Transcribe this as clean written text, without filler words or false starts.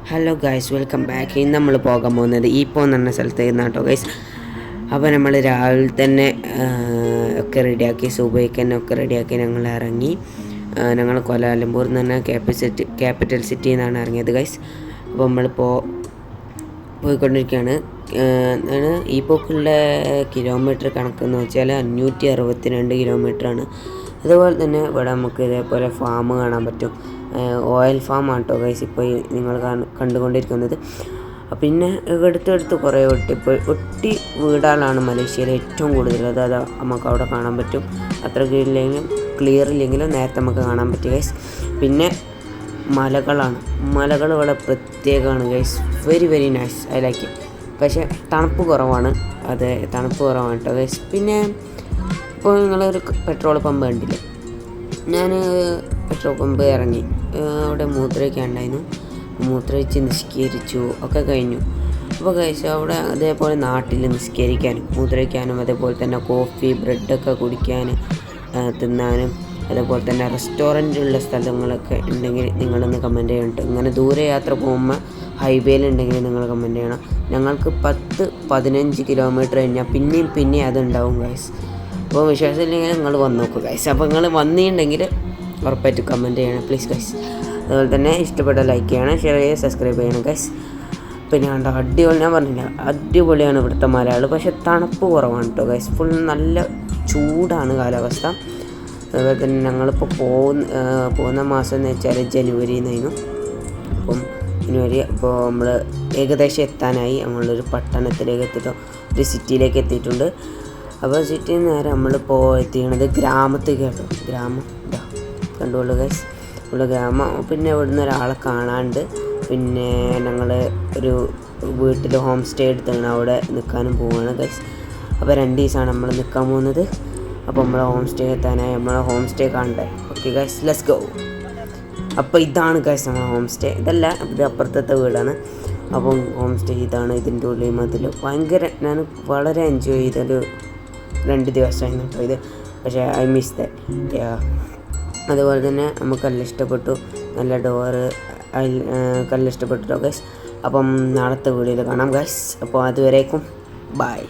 Hello guys, welcome back. ഇന്ന് നമ്മൾ പോകാൻ പോകുന്നത് ഈപ്പോ എന്ന് പറഞ്ഞ സ്ഥലത്തേക്ക് കേട്ടോ ഗൈസ്. അപ്പോൾ നമ്മൾ രാവിലെ തന്നെ ഒക്കെ റെഡിയാക്കി, സുബൈക്ക് തന്നെ ഒക്കെ റെഡിയാക്കി ഞങ്ങൾ ഇറങ്ങി. ഞങ്ങൾ കോലാലംപൂർ എന്ന് പറഞ്ഞാൽ ക്യാപിറ്റൽ സിറ്റി എന്നാണ് ഇറങ്ങിയത് ഗൈസ്. അപ്പോൾ നമ്മളിപ്പോൾ പോയിക്കൊണ്ടിരിക്കുകയാണ്. ഈ പോക്കുള്ള കിലോമീറ്റർ കണക്കെന്ന് വെച്ചാൽ 562 കിലോമീറ്ററാണ്. അതുപോലെ തന്നെ ഇവിടെ നമുക്ക് ഇതേപോലെ ഫാം കാണാൻ പറ്റും. ഓയിൽ ഫാം ആണ് കേട്ടോ ഗൈസ് ഇപ്പോൾ നിങ്ങൾ കണ്ടുകൊണ്ടിരിക്കുന്നത്. പിന്നെ എടുത്തെടുത്ത് കുറേ ഒട്ടി വീടുകളാണ് മലേഷ്യയിൽ ഏറ്റവും കൂടുതൽ. അത് നമുക്ക് അവിടെ കാണാൻ പറ്റും. അത്ര ക്ലിയർ ഇല്ലെങ്കിലും നേരത്തെ നമുക്ക് കാണാൻ പറ്റും ഗൈസ്. പിന്നെ മലകൾ ഇവിടെ പ്രത്യേകമാണ് guys. Very very nice, I like it. പക്ഷേ തണുപ്പ് കുറവാണ് കേട്ടോ ഗൈസ്. പിന്നെ ഇപ്പോൾ നിങ്ങളൊരു പെട്രോൾ പമ്പ് കണ്ടില്ലേ, ഞാൻ പെട്രോൾ പമ്പ് ഇറങ്ങി. അവിടെ മൂത്രമൊഴിക്കാനുണ്ടായിരുന്നു. മൂത്രമൊഴിച്ച് നിസ്കരിച്ചു ഒക്കെ കഴിഞ്ഞു. അപ്പോൾ കഴിച്ചു അവിടെ അതേപോലെ നാട്ടിൽ നിസ്കരിക്കാനും മൂത്രമൊഴിക്കാനും അതേപോലെ തന്നെ കോഫി ബ്രെഡൊക്കെ കുടിക്കാനും തിന്നാനും അതേപോലെ തന്നെ റെസ്റ്റോറൻറ്റുള്ള സ്ഥലങ്ങളൊക്കെ ഉണ്ടെങ്കിൽ നിങ്ങളൊന്ന് കമൻറ്റ് ചെയ്യണം. ഇങ്ങനെ ദൂരെ യാത്ര പോകുമ്പോൾ ഹൈവേയിലുണ്ടെങ്കിൽ നിങ്ങൾ കമൻറ്റ് ചെയ്യണം. ഞങ്ങൾക്ക് 10-15 കിലോമീറ്റർ കഴിഞ്ഞാൽ പിന്നെയും അതുണ്ടാവും ഗൈസ്. അപ്പോൾ വിശ്വാസമില്ലെങ്കിൽ നിങ്ങൾ വന്ന് നോക്കുക ഗൈസ്. അപ്പോൾ നിങ്ങൾ വന്നിട്ടുണ്ടെങ്കിൽ ഉറപ്പായിട്ട് കമൻറ്റ് ചെയ്യണം പ്ലീസ് ഗൈസ്. അതുപോലെ തന്നെ ഇഷ്ടപ്പെട്ട ലൈക്ക് ചെയ്യണം, ഷെയർ ചെയ്യുക, സബ്സ്ക്രൈബ് ചെയ്യണം ഗൈസ്. പിന്നെ കണ്ടോ അടിപൊളി, ഞാൻ പറഞ്ഞില്ല അടിപൊളിയാണ് ഇവിടുത്തെ മലയാളം. പക്ഷേ തണുപ്പ് കുറവാണ് കേട്ടോ ഗൈസ്. ഫുൾ നല്ല ചൂടാണ് കാലാവസ്ഥ. അതുപോലെ തന്നെ ഞങ്ങളിപ്പോൾ പോകുന്ന മാസം എന്ന് വെച്ചാൽ ജനുവരി എന്നായിരുന്നു. അപ്പം ജനുവരി അപ്പോൾ നമ്മൾ ഏകദേശം എത്താനായി. നമ്മളൊരു പട്ടണത്തിലേക്ക് ഒരു സിറ്റിയിലേക്ക് എത്തിയിട്ടുണ്ട്. അപ്പോൾ സിറ്റിയിൽ നിന്ന് നേരെ നമ്മളിപ്പോൾ എത്തിക്കണത് ഗ്രാമത്തിൽ കേട്ടോ. ഗ്രാമം കണ്ടുകൊള്ളു ഗൈസ്, ഉള്ള ഗ്രാമം. പിന്നെ ഇവിടുന്ന് ഒരാളെ കാണാണ്ട് പിന്നെ ഞങ്ങൾ ഒരു വീട്ടിൽ ഹോം സ്റ്റേ എടുത്താണ് അവിടെ നിൽക്കാനും പോവുകയാണ് ഗൈസ്. അപ്പോൾ 2 ദിവസമാണ് നമ്മൾ നിൽക്കാൻ പോകുന്നത്. അപ്പോൾ നമ്മളെ ഹോം സ്റ്റേ എത്താനായി. നമ്മളെ ഹോം സ്റ്റേ കാണണ്ടേ? Okay guys, let's go. അപ്പോൾ ഇതാണ് ഗൈസ് നമ്മളെ ഹോം സ്റ്റേ. ഇത് അപ്പുറത്തെ വീടാണ്. അപ്പം ഹോം സ്റ്റേ ഇതാണ്. ഇതിൻ്റെ ഉള്ളിൽ മതിൽ ഞാൻ വളരെ എൻജോയ് ചെയ്തൊരു 2 ദിവസമായിരുന്നു കേട്ടോ ഇത്. പക്ഷേ ഐ മിസ് ദാറ്റ്. അതുപോലെ തന്നെ നമുക്ക് കല്ലിഷ്ടപ്പെട്ടു, നല്ല ഡോറ് കല്ലിഷ്ടപ്പെട്ടു ഗൈസ്. അപ്പം നാളത്തെ വീഡിയോയിൽ കാണാം ഗൈസ്. അപ്പോൾ അതുവരേക്കും ബൈ.